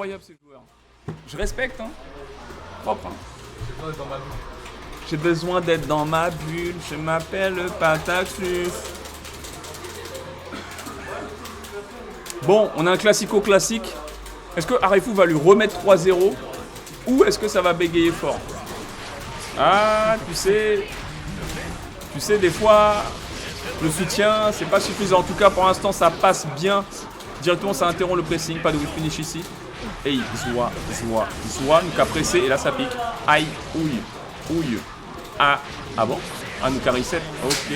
incroyables ces joueurs. Je respecte, hein. Propre, hein. J'ai besoin d'être dans ma bulle. Je m'appelle Pataxus. Bon, on a un classico-classique. Est-ce que Arefu va lui remettre 3-0 ou est-ce que ça va bégayer fort? Ah, tu sais, des fois, le soutien, c'est pas suffisant. En tout cas, pour l'instant, ça passe bien. Directement, ça interrompt le pressing. Pas de whip finish ici. Et Zoua, donc à presser. Et là, ça pique. Aïe, ouille. Ah bon? Ah, nous reset. Ok.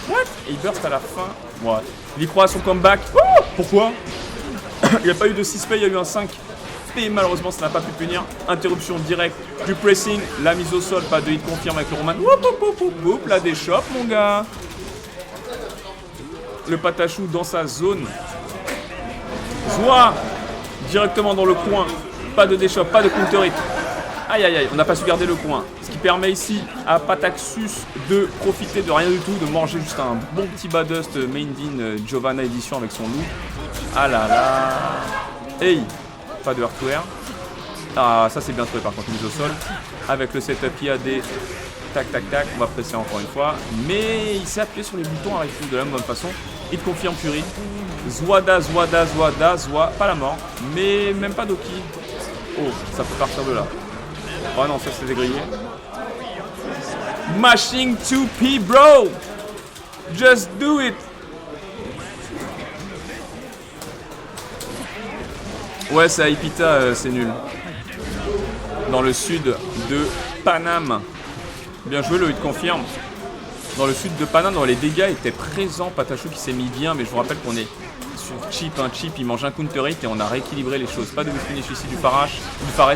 What? Et il burst à la fin. Ouais. Il y croit à son comeback. Oh, pourquoi? Il n'y a pas eu de 6P, il y a eu un 5. Et malheureusement, ça n'a pas pu punir. Interruption directe du pressing. La mise au sol, pas de hit confirme avec le Roman. Oup, la déchoppe, mon gars. Le Patachou dans sa zone. Zoua directement dans le coin. Pas de déchoppe, pas de counter hit. Aïe, on n'a pas su garder le coin. Ce qui permet ici à Pataxus de profiter de rien du tout, de manger juste un bon petit Badust Main Din Giovanna Edition avec son loup. Ah là là. Hey, pas de air to air. Ah, ça c'est bien trouvé par contre, mise au sol. Avec le setup IAD. Tac, on va presser encore une fois. Mais il s'est appuyé sur les boutons à Arefu de la même façon. Il confirme Fury. Zoada, pas la mort. Mais même pas Doki. Oh, ça peut partir de là. Oh non, ça c'est dégrillé. Mashing 2P, bro! Just do it! Ouais, c'est à Ipita, c'est nul. Dans le sud de Paname. Bien joué, le hit confirme. Dans le sud de Paname, les dégâts étaient présents. Patachou qui s'est mis bien, mais je vous rappelle qu'on est sur Chip, il mange un counter hit et on a rééquilibré les choses. Pas de finish ici du Fares,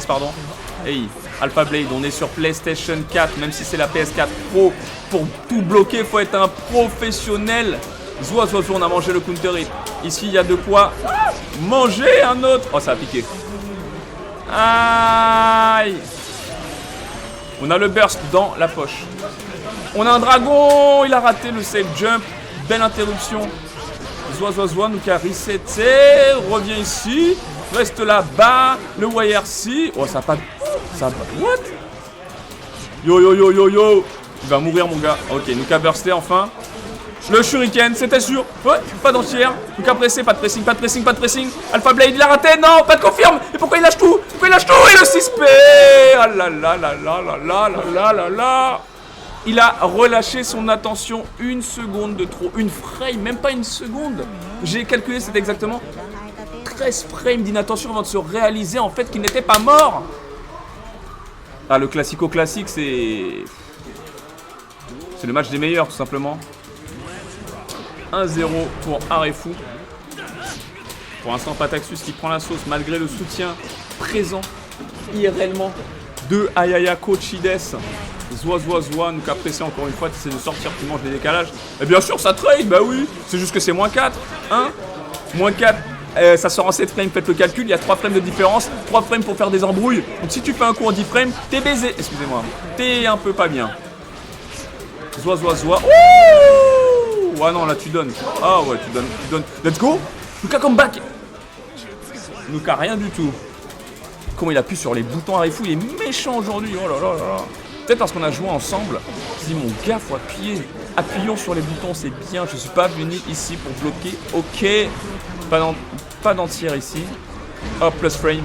pardon. Hey, Alpha Blade, on est sur PlayStation 4, même si c'est la PS4 Pro. Pour tout bloquer, il faut être un professionnel. Zoua, on a mangé le counter hit. Ici, il y a de quoi manger un autre. Oh, ça a piqué. Aïe. On a le burst dans la poche. On a un dragon. Il a raté le safe jump. Belle interruption. Zoua, nous qui a reseté. Revient ici. Reste là-bas. Le YRC. Oh, ça a pas... What? Yo. Il va mourir, mon gars. Ok, nous a bursté enfin. Le shuriken, c'était sûr. Ouais, pas d'entière. Donc à presser, pas de pressing. Alpha Blade, il a raté. Non, pas de confirme. Et pourquoi il lâche tout? Et le 6P. Ah là là. Il a relâché son attention une seconde de trop. Une frame, même pas une seconde. J'ai calculé, c'était exactement 13 frames d'inattention avant de se réaliser en fait qu'il n'était pas mort. Ah, le classico-classique, c'est le match des meilleurs, tout simplement. 1-0 pour Arefu. Pour l'instant, Pataxus qui prend la sauce malgré le soutien présent IRLement de Ayaya Kochides. Zoua, nous qu'a pressé encore une fois, tu essaies de sortir, tu manges des décalages. Et bien sûr, ça trade, bah oui. C'est juste que c'est moins 4. Hein, moins 4. Ça sort en 7 frames, faites le calcul, il y a 3 frames de différence, 3 frames pour faire des embrouilles. Donc si tu fais un coup en 10 frames, t'es baisé. Excusez-moi, t'es un peu pas bien. Zoua. Ouh. Ouais non, là tu donnes. Ah ouais, tu donnes. Let's go. Nuka comeback. Nuka rien du tout. Comment il appuie sur les boutons à Arefu, il est méchant aujourd'hui. Oh là là. Peut-être parce qu'on a joué ensemble. Je dis mon gars, faut appuyer. Appuyons sur les boutons, c'est bien. Je suis pas venu ici pour bloquer. Ok. Pas d'entière ici. Hop, plus frame.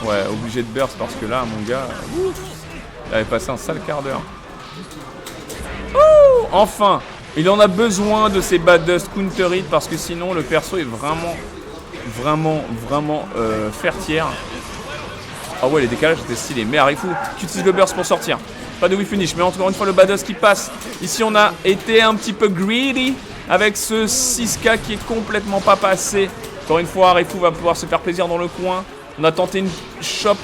Ouais, obligé de burst parce que là, mon gars, il avait passé un sale quart d'heure. Enfin, il en a besoin de ces Badust counter hit parce que sinon le perso est vraiment fertière. Ah ouais, les décalages étaient stylés. Mais Arefu, tu utilises le burst pour sortir. Pas de whip finish, mais encore une fois le Badust qui passe. Ici, on a été un petit peu greedy avec ce 6K qui est complètement pas passé. Encore une fois, Arefu va pouvoir se faire plaisir dans le coin. On a tenté une shop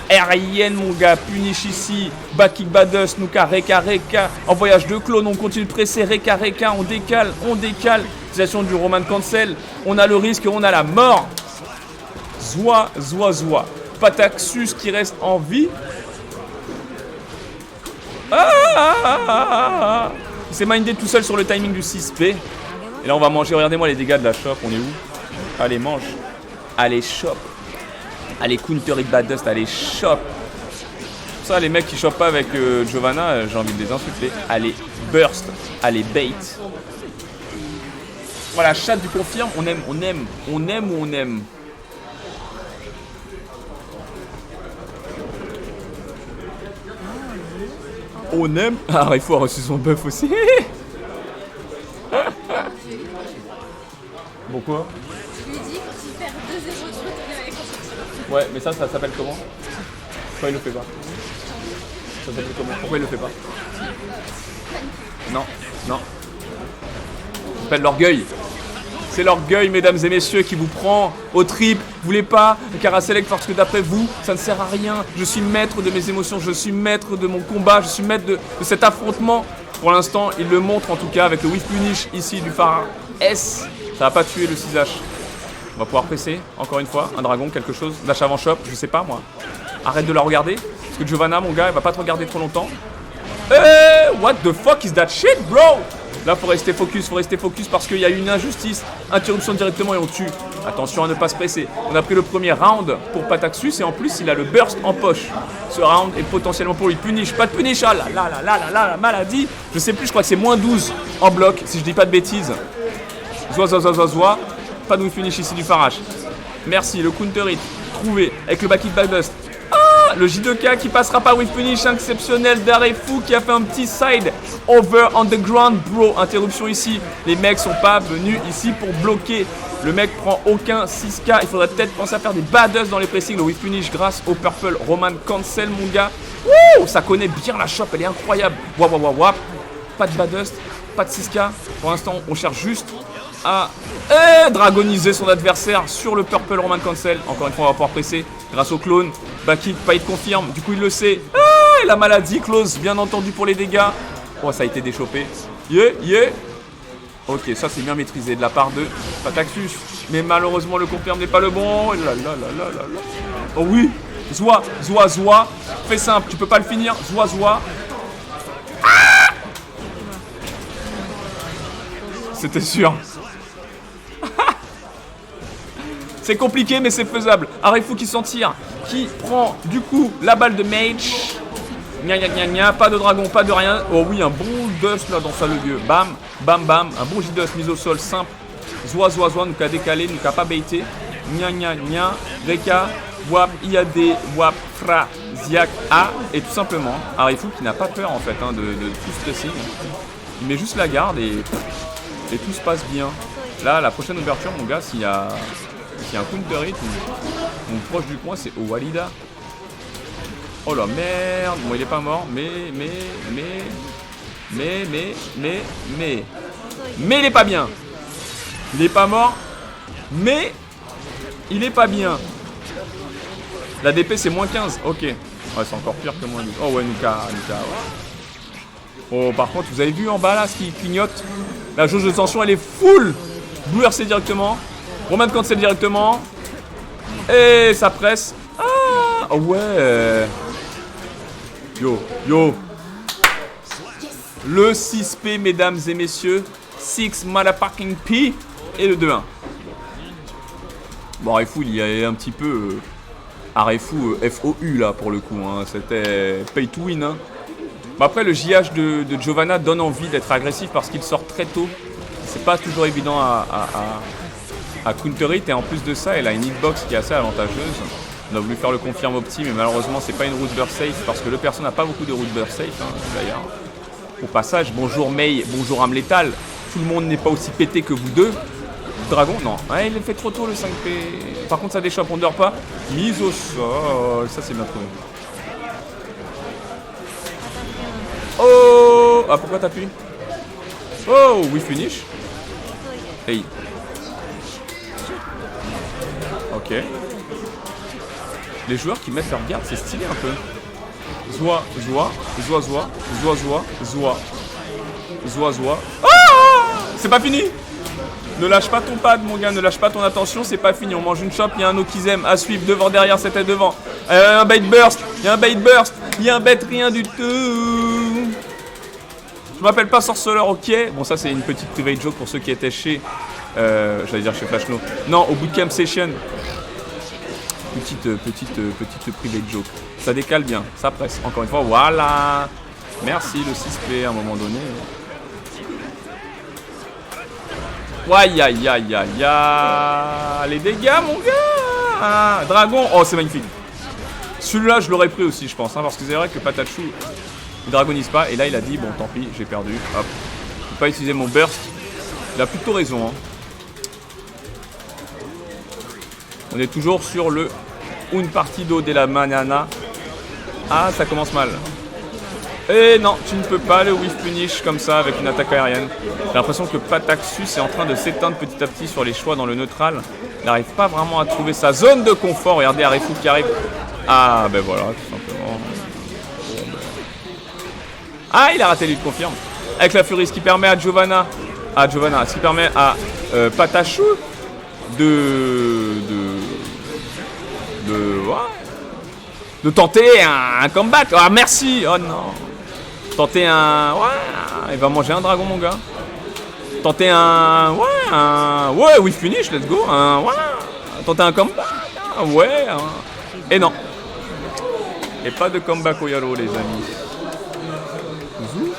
aérienne, mon gars. Punish ici. Back kick Badust. Nuka, Reka. En voyage de clone, on continue de presser. Reka. On décale. Utilisation du Roman Cancel. On a le risque, on a la mort. Zoua. Pataxus qui reste en vie. Il s'est mindé tout seul sur le timing du 6P. Et là, on va manger. Regardez-moi les dégâts de la shop. On est où? Allez, mange. Allez, chop. Allez, counter hit bad dust. Allez, chop. Ça, les mecs qui chopent pas avec Giovanna, j'ai envie de les insulter. Allez, burst. Allez, bait. Voilà, chat du confirme. On aime, on aime. On aime ou on aime. On aime. Ah, il faut avoir reçu son buff aussi. Bon quoi? Je lui ai dit, quand il perd 2-0 de suite, il vient avec son. Ouais, mais ça s'appelle comment? Pourquoi il le fait pas? Ça s'appelle comment? Pourquoi il le fait pas? Non, non. Ça s'appelle l'orgueil. C'est l'orgueil, mesdames et messieurs, qui vous prend au trip. Vous voulez pas Kara Select parce que d'après vous, ça ne sert à rien. Je suis maître de mes émotions, je suis maître de mon combat, je suis maître de cet affrontement. Pour l'instant, il le montre en tout cas avec le whiff punish ici du phare S. Ça va pas tuer le 6H. On va pouvoir presser, encore une fois, un dragon, quelque chose. Dash avant shop, je sais pas moi. Arrête de la regarder. Parce que Giovanna, mon gars, elle va pas te regarder trop longtemps. Hey, what the fuck is that shit, bro? Là, faut rester focus parce qu'il y a eu une injustice. Interruption directement et on tue. Attention à ne pas se presser. On a pris le premier round pour Pataxus et en plus, il a le burst en poche. Ce round est potentiellement pour lui. Punish, pas de punish. Ah là là là là là là, la maladie. Je sais plus, je crois que c'est moins 12 en bloc, si je dis pas de bêtises. Zoa. Pas de whiff finish ici du Farage. Merci, le counter hit. Trouvé avec le back hit back dust. Le J2K qui passera par whiff punish exceptionnel d'Arefu qui a fait un petit side over on the ground, bro. Interruption ici. Les mecs sont pas venus ici pour bloquer. Le mec prend aucun 6K. Il faudrait peut-être penser à faire des badass dans les pressings. Le whiff punish grâce au purple Roman cancel, mon gars. Wouh, ça connaît bien la shop, elle est incroyable. Wap. Pas de badass, pas de 6K. Pour l'instant, on cherche juste à dragoniser son adversaire sur le purple Roman cancel. Encore une fois, on va pouvoir presser grâce au clone. Back kick, pas hit confirme, du coup il le sait. Ah, et la maladie close, bien entendu pour les dégâts. Oh, ça a été déchopé. Yeah. Ok, ça c'est bien maîtrisé de la part de Pataxus. Mais malheureusement le confirme n'est pas le bon. Là. Oh oui, Zoa. Fais simple, tu peux pas le finir. Zoa. Ah, c'était sûr. C'est compliqué mais c'est faisable. Arefu qui s'en tire, qui prend du coup la balle de mage. Gna, pas de dragon, pas de rien. Oh oui, un bon dust là dans sa lieu. Bam, un bon J-dust mis au sol simple. Zoa, nous qu'a décalé, nous qu'a pas baité. Gna, Reka, Wap, IAD, Wap, Fra, Ziak, A. Et tout simplement, Arefu qui n'a pas peur en fait de tout ce signe. Il met juste la garde et tout se passe bien. Là, la prochaine ouverture, mon gars, s'il y a un counter hit ou proche du coin, c'est Walida. Oh la merde. Bon, il est pas mort, mais il est pas bien. Il est pas mort, mais il est pas bien. La DP c'est moins 15, ok. Ouais, c'est encore pire que moins 12. Oh ouais, Nuka. Oh, par contre, vous avez vu en bas là ce qui clignote? La jauge de tension elle est full. Blue RC directement. Roman cancel directement. Et ça presse. Ah ouais. Yo. Le 6P, mesdames et messieurs. 6 motherfucking P. Et le 2-1. Bon, Arefu, il y a un petit peu... Arefu FOU là pour le coup. Hein. C'était pay to win. Hein. Bon, après, le JH de Giovanna donne envie d'être agressif parce qu'il sort très tôt. C'est pas toujours évident à counter hit. Et en plus de ça, elle a une hitbox qui est assez avantageuse. On a voulu faire le confirme opti, mais malheureusement, c'est pas une route burst safe parce que le perso n'a pas beaucoup de route burst safe, hein, d'ailleurs. Au passage, bonjour Mei, bonjour âme létale. Tout le monde n'est pas aussi pété que vous deux. Dragon, non. Ouais, il est fait trop tôt le 5P. Par contre, ça déchoppe, on dort pas. Mise au sol, ça c'est bien trouvé. Oh, ah pourquoi t'appuies? Oh, we finish. Hey. Ok. Les joueurs qui mettent leur garde, c'est stylé un peu. Zoa. Ah, c'est pas fini. Ne lâche pas ton pad, mon gars, ne lâche pas ton attention, c'est pas fini. On mange une chope, il y a un Okizem à suivre, devant, derrière, c'était devant. Un bait burst, il y a un bait rien du tout. Je m'appelle pas sorceleur, ok. Bon, ça c'est une petite private joke pour ceux qui étaient chez... j'allais dire chez Flashno. Non, au bootcamp session. Petite private joke. Ça décale bien, ça presse. Encore une fois, voilà. Merci le 6P à un moment donné. Aïe aïe aïe aïe aïe. Les dégâts mon gars. Ah, dragon. Oh c'est magnifique. Celui-là je l'aurais pris aussi je pense. Hein, parce que c'est vrai que Patachu il dragonise pas. Et là il a dit bon tant pis j'ai perdu. Hop. Je peux pas utiliser mon burst. Il a plutôt raison. Hein. On est toujours sur le une partie d'eau de la manana. Ah ça commence mal. Et non, tu ne peux pas le whiff punish comme ça avec une attaque aérienne. J'ai l'impression que Pataxus est en train de s'éteindre petit à petit sur les choix dans le neutral. Il n'arrive pas vraiment à trouver sa zone de confort. Regardez Arifu qui arrive. Ah ben voilà, tout simplement. Bon, ben... Ah il a raté lui de confirme. Avec la furie, ce qui permet à Giovanna. Ce qui permet à Patachu de tenter un comeback. Ah merci. Oh non. Tenter un... Ouais, il va manger un dragon, mon gars. Tenter un... Ouais, whiff finish, let's go. Tenter un comeback. Ouais. Et non. Et pas de comeback au Yalo, les amis. Zou.